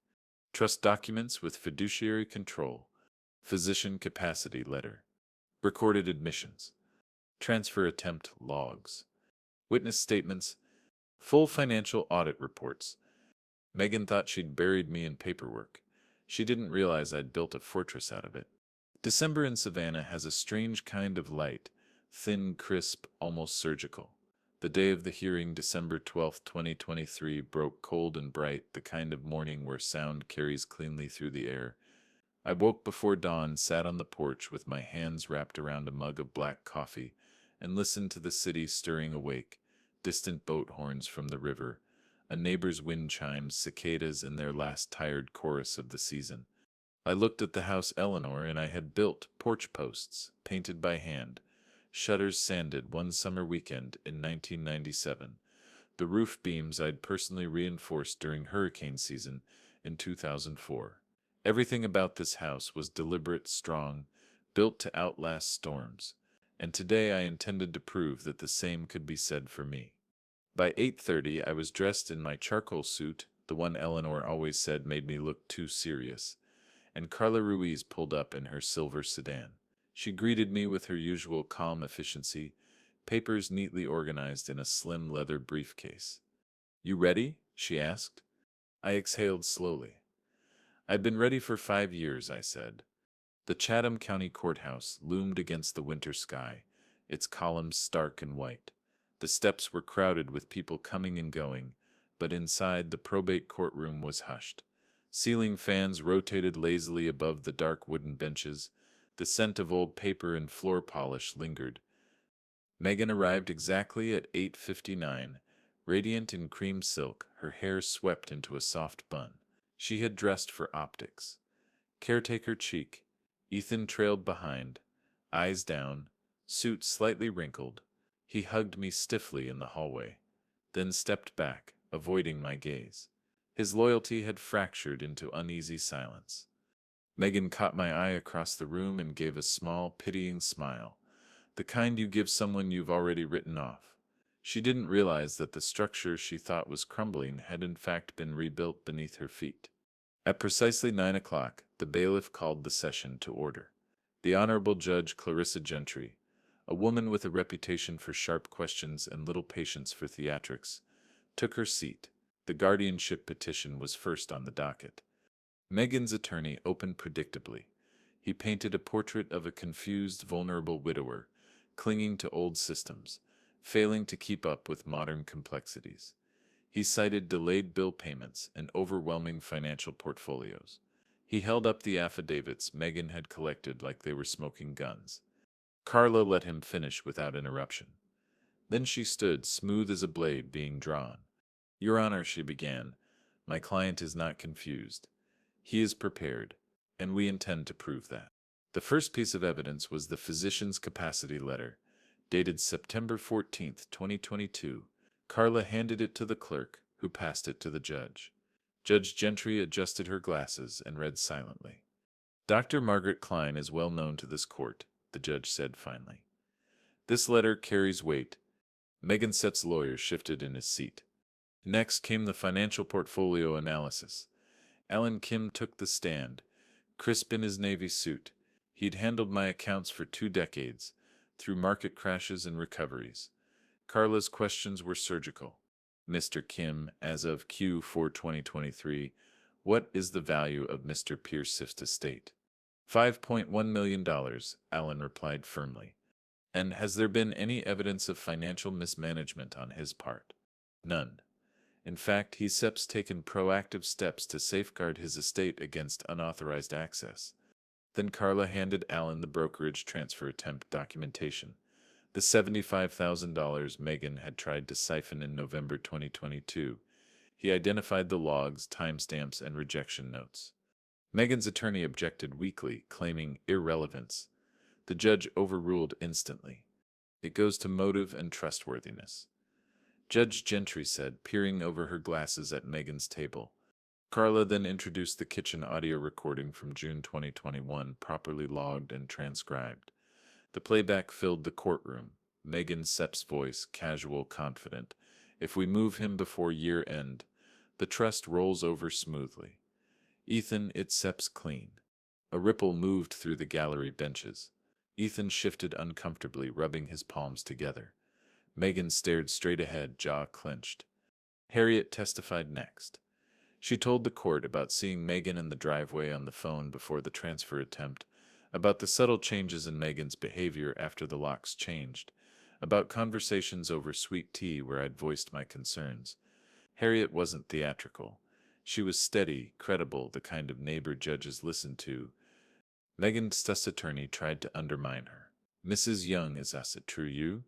Trust documents with fiduciary control, physician capacity letter, recorded admissions, transfer attempt logs, witness statements, full financial audit reports. Megan thought she'd buried me in paperwork. She didn't realize I'd built a fortress out of it. December in Savannah has a strange kind of light, thin, crisp, almost surgical. The day of the hearing, December 12th, 2023, broke cold and bright, the kind of morning where sound carries cleanly through the air. I woke before dawn, sat on the porch with my hands wrapped around a mug of black coffee, and listened to the city stirring awake, distant boat horns from the river, a neighbor's wind chimes, cicadas in their last tired chorus of the season. I looked at the house Eleanor and I had built, porch posts, painted by hand, shutters sanded one summer weekend in 1997, the roof beams I'd personally reinforced during hurricane season in 2004. Everything about this house was deliberate, strong, built to outlast storms, and today I intended to prove that the same could be said for me. By 8:30, I was dressed in my charcoal suit, the one Eleanor always said made me look too serious, and Carla Ruiz pulled up in her silver sedan. She greeted me with her usual calm efficiency, papers neatly organized in a slim leather briefcase. "You ready?" she asked. I exhaled slowly. "I've been ready for 5 years," I said. The Chatham County Courthouse loomed against the winter sky, its columns stark and white. The steps were crowded with people coming and going, but inside the probate courtroom was hushed. Ceiling fans rotated lazily above the dark wooden benches. The scent of old paper and floor polish lingered. Megan arrived exactly at 8:59, radiant in cream silk, her hair swept into a soft bun. She had dressed for optics. Caretaker cheek. Ethan trailed behind, eyes down, suit slightly wrinkled. He hugged me stiffly in the hallway, then stepped back, avoiding my gaze. His loyalty had fractured into uneasy silence. Megan caught my eye across the room and gave a small, pitying smile, the kind you give someone you've already written off. She didn't realize that the structure she thought was crumbling had in fact been rebuilt beneath her feet. At precisely 9 o'clock, the bailiff called the session to order. The Honorable Judge Clarissa Gentry, a woman with a reputation for sharp questions and little patience for theatrics, took her seat. The guardianship petition was first on the docket. Megan's attorney opened predictably. He painted a portrait of a confused, vulnerable widower, clinging to old systems, failing to keep up with modern complexities. He cited delayed bill payments and overwhelming financial portfolios. He held up the affidavits Megan had collected like they were smoking guns. Carla let him finish without interruption. Then she stood, smooth as a blade being drawn. "Your Honor," she began, "my client is not confused. He is prepared, and we intend to prove that." The first piece of evidence was the physician's capacity letter, dated September 14th, 2022. Carla handed it to the clerk, who passed it to the judge. Judge Gentry adjusted her glasses and read silently. "Dr. Margaret Klein is well known to this court," the judge said finally. "This letter carries weight." Megan Sett's lawyer shifted in his seat. Next came the financial portfolio analysis. Alan Kim took the stand, crisp in his navy suit. He'd handled my accounts for 2 decades, through market crashes and recoveries. Carla's questions were surgical. "Mr. Kim, as of Q4 2023, what is the value of Mr. Pierce's estate?" $5.1 million, Alan replied firmly. "And has there been any evidence of financial mismanagement on his part?" "None. In fact, he's taken proactive steps to safeguard his estate against unauthorized access." Then Carla handed Alan the brokerage transfer attempt documentation, the $75,000 Megan had tried to siphon in November 2022. He identified the logs, timestamps, and rejection notes. Megan's attorney objected weakly, claiming irrelevance. The judge overruled instantly. "It goes to motive and trustworthiness," Judge Gentry said, peering over her glasses at Megan's table. Carla then introduced the kitchen audio recording from June 2021, properly logged and transcribed. The playback filled the courtroom. Megan Sepp's voice, casual, confident. "If we move him before year end, the trust rolls over smoothly. Ethan, it's Sepp's clean." A ripple moved through the gallery benches. Ethan shifted uncomfortably, rubbing his palms together. Megan stared straight ahead, jaw clenched. Harriet testified next. She told the court about seeing Megan in the driveway on the phone before the transfer attempt, about the subtle changes in Megan's behavior after the locks changed, about conversations over sweet tea where I'd voiced my concerns. Harriet wasn't theatrical. She was steady, credible, the kind of neighbor judges listened to. Megan's attorney tried to undermine her. "Mrs. Young is us, it true you?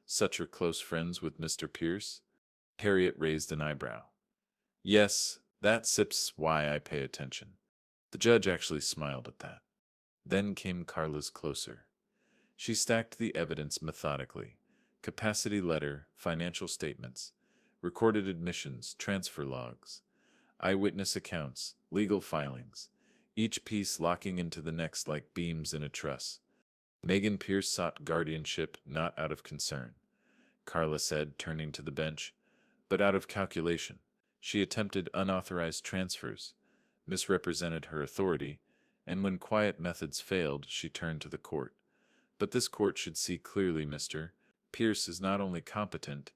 Such are close friends with Mr. Pierce?" Harriet raised an eyebrow. "Yes, that's why I pay attention." The judge actually smiled at that. Then came Carla's closer. She stacked the evidence methodically. Capacity letter, financial statements, recorded admissions, transfer logs, eyewitness accounts, legal filings, each piece locking into the next like beams in a truss. Megan Pierce sought guardianship not out of concern, Carla said, turning to the bench, but out of calculation. She attempted unauthorized transfers, misrepresented her authority, and when quiet methods failed, she turned to the court. "But this court should see clearly, Mr. Pierce is not only competent,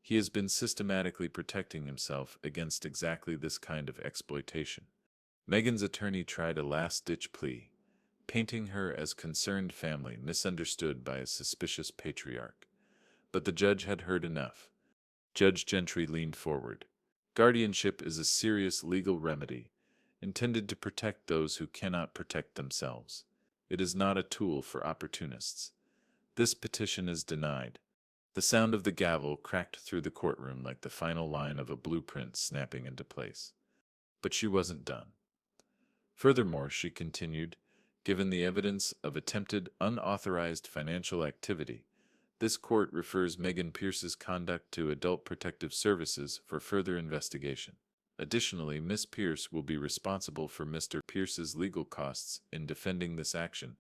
he has been systematically protecting himself against exactly this kind of exploitation." Megan's attorney tried a last-ditch plea. painting her as concerned family misunderstood by a suspicious patriarch. But the judge had heard enough. Judge Gentry leaned forward. Guardianship is a serious legal remedy, intended to protect those who cannot protect themselves. It is not a tool for opportunists. This petition is denied. The sound of the gavel cracked through the courtroom like the final line of a blueprint snapping into place. But she wasn't done. Furthermore, she continued, given the evidence of attempted unauthorized financial activity, this court refers Megan Pierce's conduct to Adult Protective Services for further investigation. Additionally, Miss Pierce will be responsible for Mr. Pierce's legal costs in defending this action,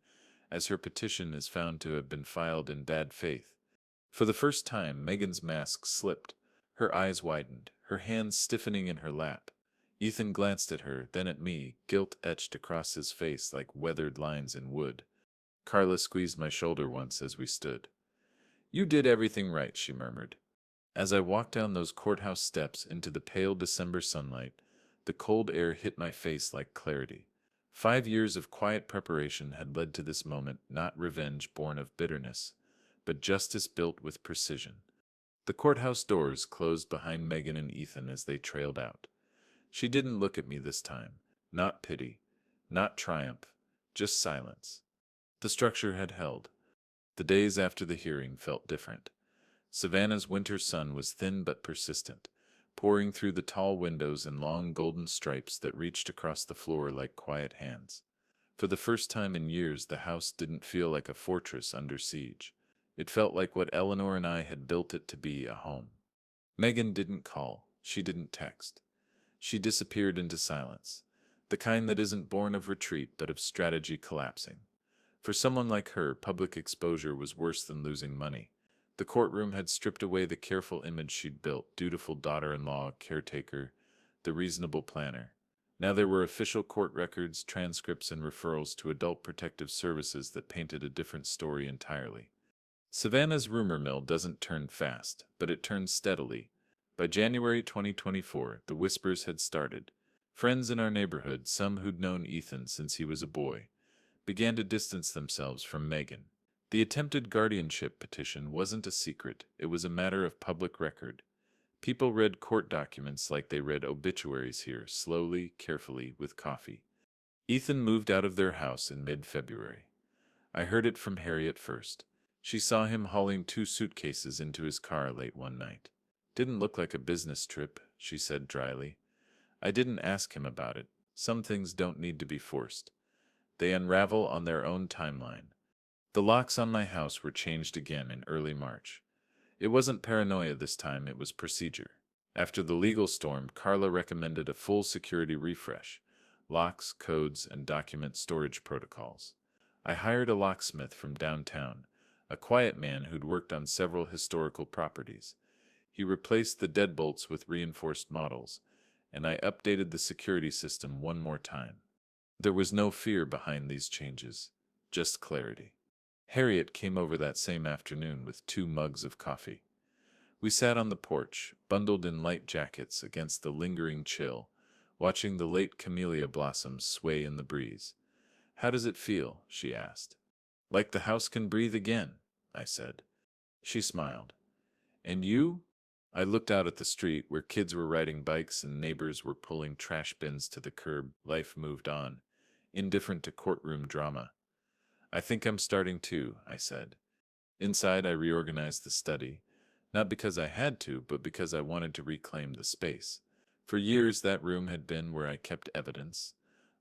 as her petition is found to have been filed in bad faith. For the first time, Megan's mask slipped. Her eyes widened, her hands stiffening in her lap. Ethan glanced at her, then at me, guilt etched across his face like weathered lines in wood. Carla squeezed my shoulder once as we stood. "You did everything right," she murmured. As I walked down those courthouse steps into the pale December sunlight, the cold air hit my face like clarity. 5 years of quiet preparation had led to this moment, not revenge born of bitterness, but justice built with precision. The courthouse doors closed behind Megan and Ethan as they trailed out. She didn't look at me this time. Not pity, not triumph, just silence. The structure had held. The days after the hearing felt different. Savannah's winter sun was thin but persistent, pouring through the tall windows in long golden stripes that reached across the floor like quiet hands. For the first time in years, the house didn't feel like a fortress under siege. It felt like what Eleanor and I had built it to be, a home. Megan didn't call. She didn't text. She disappeared into silence, the kind that isn't born of retreat but of strategy collapsing. For someone like her, public exposure was worse than losing money. The courtroom had stripped away the careful image she'd built, dutiful daughter-in-law, caretaker, the reasonable planner. Now there were official court records, transcripts, and referrals to Adult Protective Services that painted a different story entirely. Savannah's rumor mill doesn't turn fast, but it turns steadily. By January 2024, the whispers had started. Friends in our neighborhood, some who'd known Ethan since he was a boy, began to distance themselves from Megan. The attempted guardianship petition wasn't a secret, it was a matter of public record. People read court documents like they read obituaries here, slowly, carefully, with coffee. Ethan moved out of their house in mid-February. I heard it from Harriet first. She saw him hauling 2 suitcases into his car late one night. "Didn't look like a business trip," she said dryly. I didn't ask him about it. Some things don't need to be forced. They unravel on their own timeline. The locks on my house were changed again in early March. It wasn't paranoia this time, it was procedure. After the legal storm, Carla recommended a full security refresh: locks, codes, and document storage protocols. I hired a locksmith from downtown, a quiet man who'd worked on several historical properties. He replaced the deadbolts with reinforced models, and I updated the security system one more time. There was no fear behind these changes, just clarity. Harriet came over that same afternoon with 2 mugs of coffee. We sat on the porch, bundled in light jackets against the lingering chill, watching the late camellia blossoms sway in the breeze. "How does it feel?" she asked. "Like the house can breathe again," I said. She smiled. "And you?" I looked out at the street where kids were riding bikes and neighbors were pulling trash bins to the curb. Life moved on, indifferent to courtroom drama. "I think I'm starting to," I said. Inside, I reorganized the study, not because I had to, but because I wanted to reclaim the space. For years, that room had been where I kept evidence: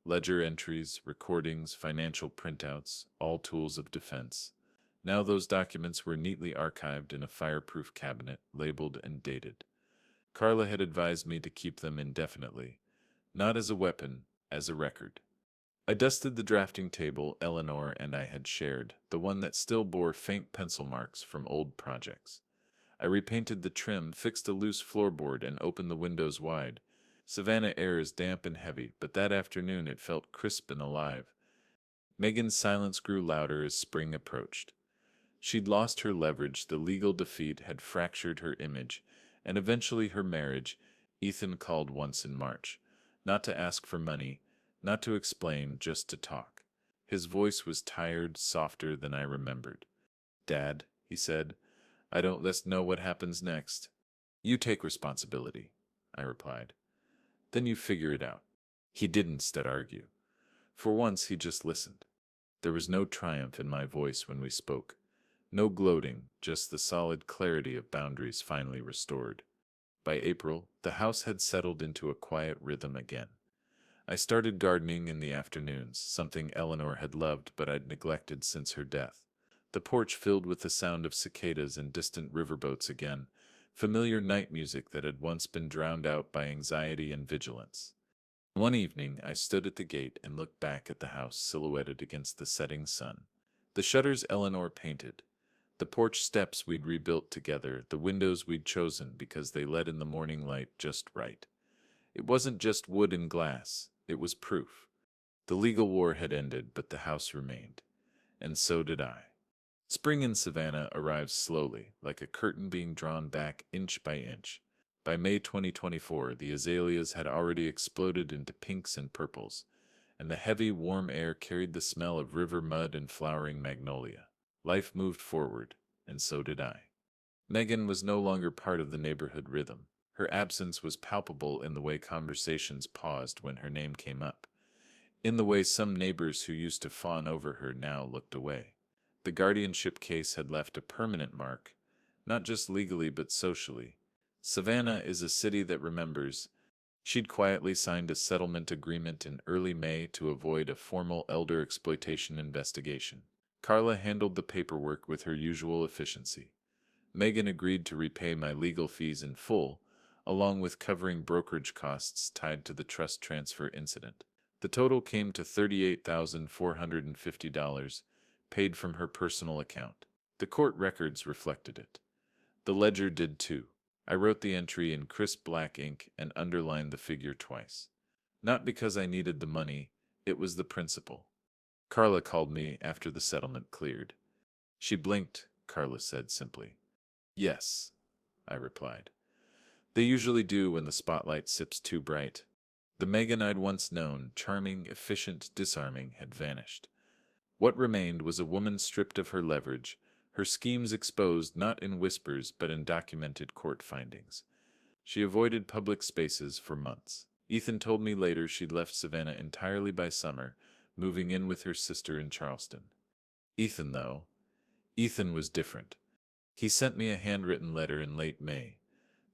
ledger entries, recordings, financial printouts, all tools of defense. Now those documents were neatly archived in a fireproof cabinet, labeled and dated. Carla had advised me to keep them indefinitely, not as a weapon, as a record. I dusted the drafting table Eleanor and I had shared, the one that still bore faint pencil marks from old projects. I repainted the trim, fixed a loose floorboard, and opened the windows wide. Savannah air is damp and heavy, but that afternoon it felt crisp and alive. Megan's silence grew louder as spring approached. She'd lost her leverage, the legal defeat had fractured her image, and eventually her marriage. Ethan called once in March, not to ask for money, not to explain, just to talk. His voice was tired, softer than I remembered. "Dad," he said, "I don't let's know what happens next." "You take responsibility," I replied. "Then you figure it out." He didn't instead argue. For once he just listened. There was no triumph in my voice when we spoke. No gloating, just the solid clarity of boundaries finally restored. By April, the house had settled into a quiet rhythm again. I started gardening in the afternoons, something Eleanor had loved but I'd neglected since her death. The porch filled with the sound of cicadas and distant riverboats again, familiar night music that had once been drowned out by anxiety and vigilance. One evening, I stood at the gate and looked back at the house silhouetted against the setting sun. The shutters Eleanor painted, the porch steps we'd rebuilt together, the windows we'd chosen because they let in the morning light just right. It wasn't just wood and glass, it was proof. The legal war had ended, but the house remained. And so did I. Spring in Savannah arrived slowly, like a curtain being drawn back inch by inch. By May 2024, the azaleas had already exploded into pinks and purples, and the heavy, warm air carried the smell of river mud and flowering magnolia. Life moved forward, and so did I. Megan was no longer part of the neighborhood rhythm. Her absence was palpable in the way conversations paused when her name came up, in the way some neighbors who used to fawn over her now looked away. The guardianship case had left a permanent mark, not just legally but socially. Savannah is a city that remembers. She'd quietly signed a settlement agreement in early May to avoid a formal elder exploitation investigation. Carla handled the paperwork with her usual efficiency. Megan agreed to repay my legal fees in full, along with covering brokerage costs tied to the trust transfer incident. The total came to $38,450, paid from her personal account. The court records reflected it. The ledger did too. I wrote the entry in crisp black ink and underlined the figure twice. Not because I needed the money, it was the principle. Carla called me after the settlement cleared. She blinked, Carla said simply. "Yes," I replied. "They usually do when the spotlight sips too bright." The Megan I'd once known, charming, efficient, disarming, had vanished. What remained was a woman stripped of her leverage, her schemes exposed not in whispers but in documented court findings. She avoided public spaces for months. Ethan told me later she'd left Savannah entirely by summer, moving in with her sister in Charleston. Ethan was different. He sent me a handwritten letter in late May.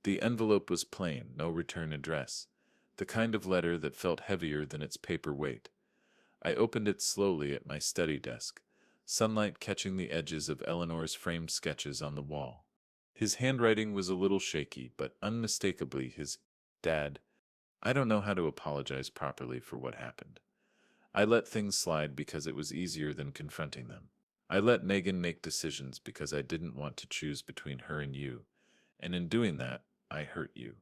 The envelope was plain, no return address, the kind of letter that felt heavier than its paper weight. I opened it slowly at my study desk, sunlight catching the edges of Eleanor's framed sketches on the wall. His handwriting was a little shaky, but unmistakably his. "Dad, I don't know how to apologize properly for what happened. I let things slide because it was easier than confronting them. I let Megan make decisions because I didn't want to choose between her and you, and in doing that, I hurt you.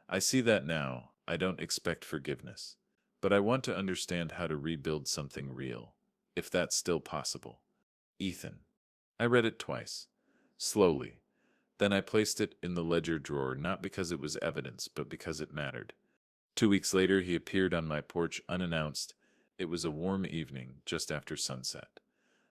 I see that now. I don't expect forgiveness. But I want to understand how to rebuild something real, if that's still possible. Ethan." I read it twice, slowly. Then I placed it in the ledger drawer not because it was evidence, but because it mattered. 2 weeks later, he appeared on my porch unannounced. It was a warm evening, just after sunset.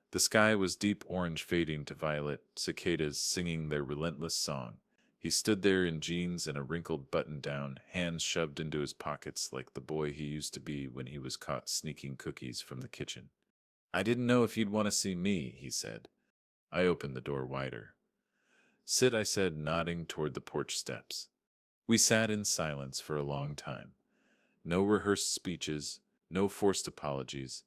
The sky was deep orange fading to violet, cicadas singing their relentless song. He stood there in jeans and a wrinkled button-down, hands shoved into his pockets like the boy he used to be when he was caught sneaking cookies from the kitchen. "I didn't know if you'd want to see me," he said. I opened the door wider. "Sit," I said, nodding toward the porch steps. We sat in silence for a long time. No rehearsed speeches, no forced apologies,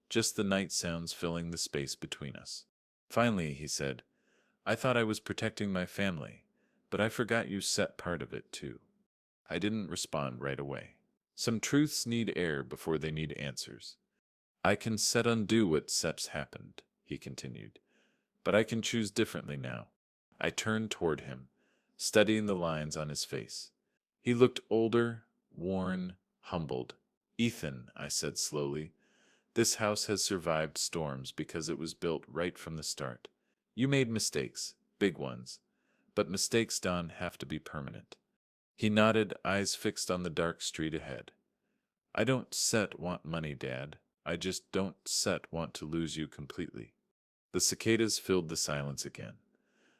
just the night sounds filling the space between us. Finally, he said, "I thought I was protecting my family, but I forgot you set part of it too." I didn't respond right away. Some truths need air before they need answers. "I can set undo what Seps happened," he continued, "but I can choose differently now." I turned toward him, studying the lines on his face. He looked older, worn, humbled. "Ethan," I said slowly, "this house has survived storms because it was built right from the start. You made mistakes, big ones, but mistakes don't have to be permanent." He nodded, eyes fixed on the dark street ahead. "I don't want money, Dad. I just don't want to lose you completely. The cicadas filled the silence again.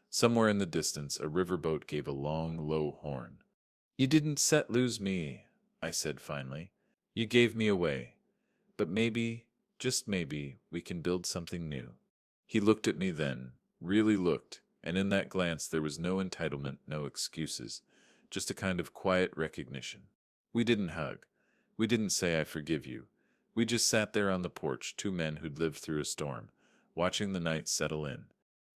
Somewhere in the distance, a riverboat gave a long, low horn. You didn't lose me, I said finally. You gave me away. But maybe, just maybe, we can build something new. He looked at me then, really looked, and in that glance there was no entitlement, no excuses, just a kind of quiet recognition. We didn't hug. We didn't say I forgive you. We just sat there on the porch, two men who'd lived through a storm, watching the night settle in.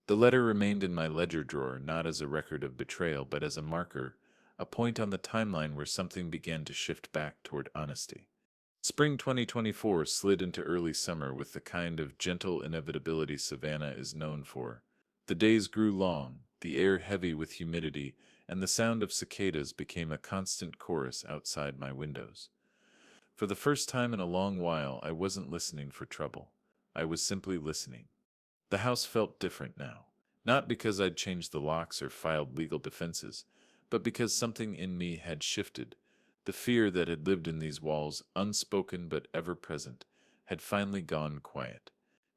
The letter remained in my ledger drawer, not as a record of betrayal, but as a marker, a point on the timeline where something began to shift back toward honesty. Spring 2024 slid into early summer with the kind of gentle inevitability Savannah is known for. The days grew long, the air heavy with humidity, and the sound of cicadas became a constant chorus outside my windows. For the first time in a long while, I wasn't listening for trouble. I was simply listening. The house felt different now, not because I'd changed the locks or filed legal defenses, but because something in me had shifted. The fear that had lived in these walls, unspoken but ever present, had finally gone quiet.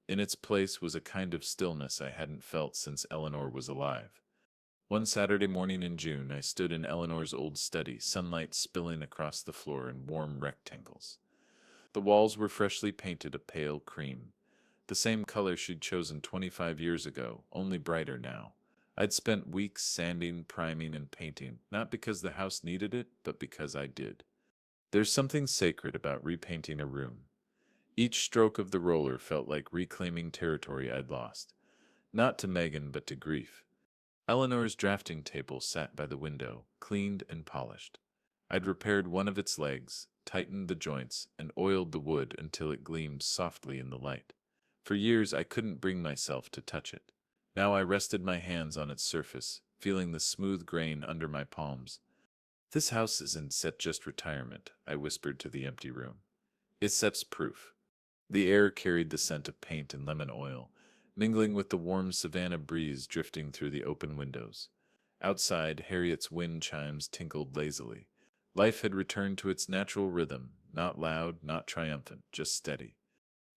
In its place was a kind of stillness I hadn't felt since Eleanor was alive. One Saturday morning in June, I stood in Eleanor's old study, sunlight spilling across the floor in warm rectangles. The walls were freshly painted a pale cream, the same color she'd chosen 25 years ago, only brighter now. I'd spent weeks sanding, priming, and painting, not because the house needed it, but because I did. There's something sacred about repainting a room. Each stroke of the roller felt like reclaiming territory I'd lost, not to Megan, but to grief. Eleanor's drafting table sat by the window, cleaned and polished. I'd repaired one of its legs, tightened the joints, and oiled the wood until it gleamed softly in the light. For years I couldn't bring myself to touch it. Now I rested my hands on its surface, feeling the smooth grain under my palms. This house isn't set just retirement, I whispered to the empty room. It sets proof. The air carried the scent of paint and lemon oil, mingling with the warm Savannah breeze drifting through the open windows. Outside, Harriet's wind chimes tinkled lazily. Life had returned to its natural rhythm, not loud, not triumphant, just steady.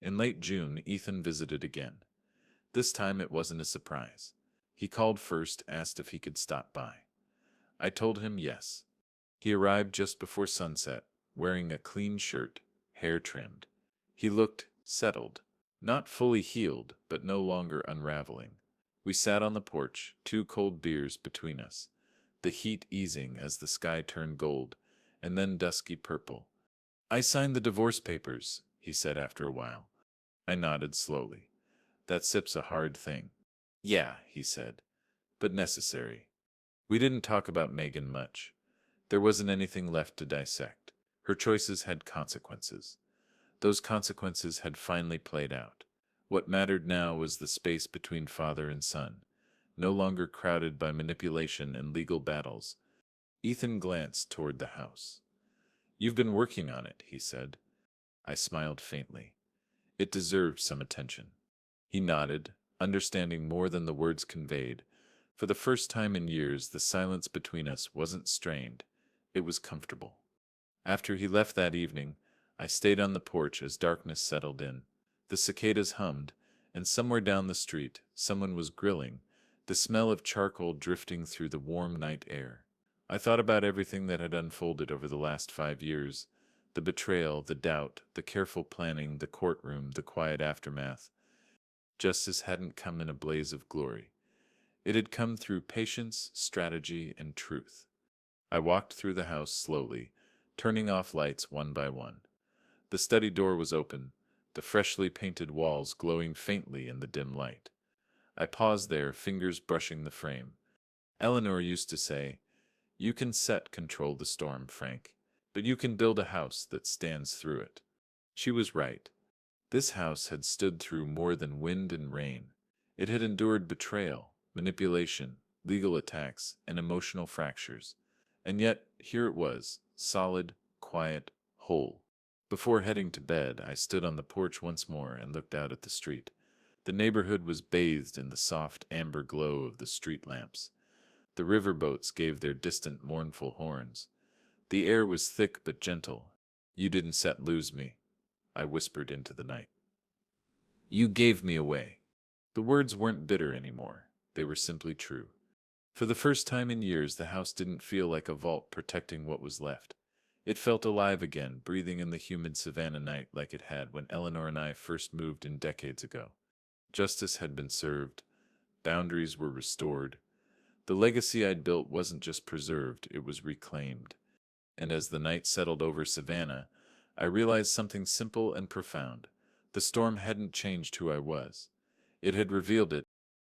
In late June, Ethan visited again. This time it wasn't a surprise. He called first, asked if he could stop by. I told him yes. He arrived just before sunset, wearing a clean shirt, hair trimmed. He looked settled, not fully healed, but no longer unraveling. We sat on the porch, two cold beers between us, the heat easing as the sky turned gold, and then dusky purple. I signed the divorce papers, he said after a while. I nodded slowly. That sip's a hard thing. Yeah, he said, but necessary. We didn't talk about Megan much. There wasn't anything left to dissect. Her choices had consequences. Those consequences had finally played out. What mattered now was the space between father and son, no longer crowded by manipulation and legal battles. Ethan glanced toward the house. You've been working on it, he said. I smiled faintly. It deserved some attention. He nodded, understanding more than the words conveyed. For the first time in years, the silence between us wasn't strained. It was comfortable. After he left that evening, I stayed on the porch as darkness settled in. The cicadas hummed, and somewhere down the street, someone was grilling, the smell of charcoal drifting through the warm night air. I thought about everything that had unfolded over the last 5 years, the betrayal, the doubt, the careful planning, the courtroom, the quiet aftermath. Justice hadn't come in a blaze of glory. It had come through patience, strategy, and truth. I walked through the house slowly, turning off lights one by one. The study door was open, the freshly painted walls glowing faintly in the dim light. I paused there, fingers brushing the frame. Eleanor used to say, "You can control the storm, Frank, but you can build a house that stands through it." She was right. This house had stood through more than wind and rain. It had endured betrayal, manipulation, legal attacks, and emotional fractures. And yet, here it was, solid, quiet, whole. Before heading to bed, I stood on the porch once more and looked out at the street. The neighborhood was bathed in the soft amber glow of the street lamps. The riverboats gave their distant mournful horns. The air was thick but gentle. You didn't lose me. I whispered into the night. You gave me away. The words weren't bitter anymore. They were simply true. For the first time in years, the house didn't feel like a vault protecting what was left. It felt alive again, breathing in the humid Savannah night like it had when Eleanor and I first moved in decades ago. Justice had been served, boundaries were restored. The legacy I'd built wasn't just preserved, it was reclaimed. And as the night settled over Savannah, I realized something simple and profound. The storm hadn't changed who I was. It had revealed it.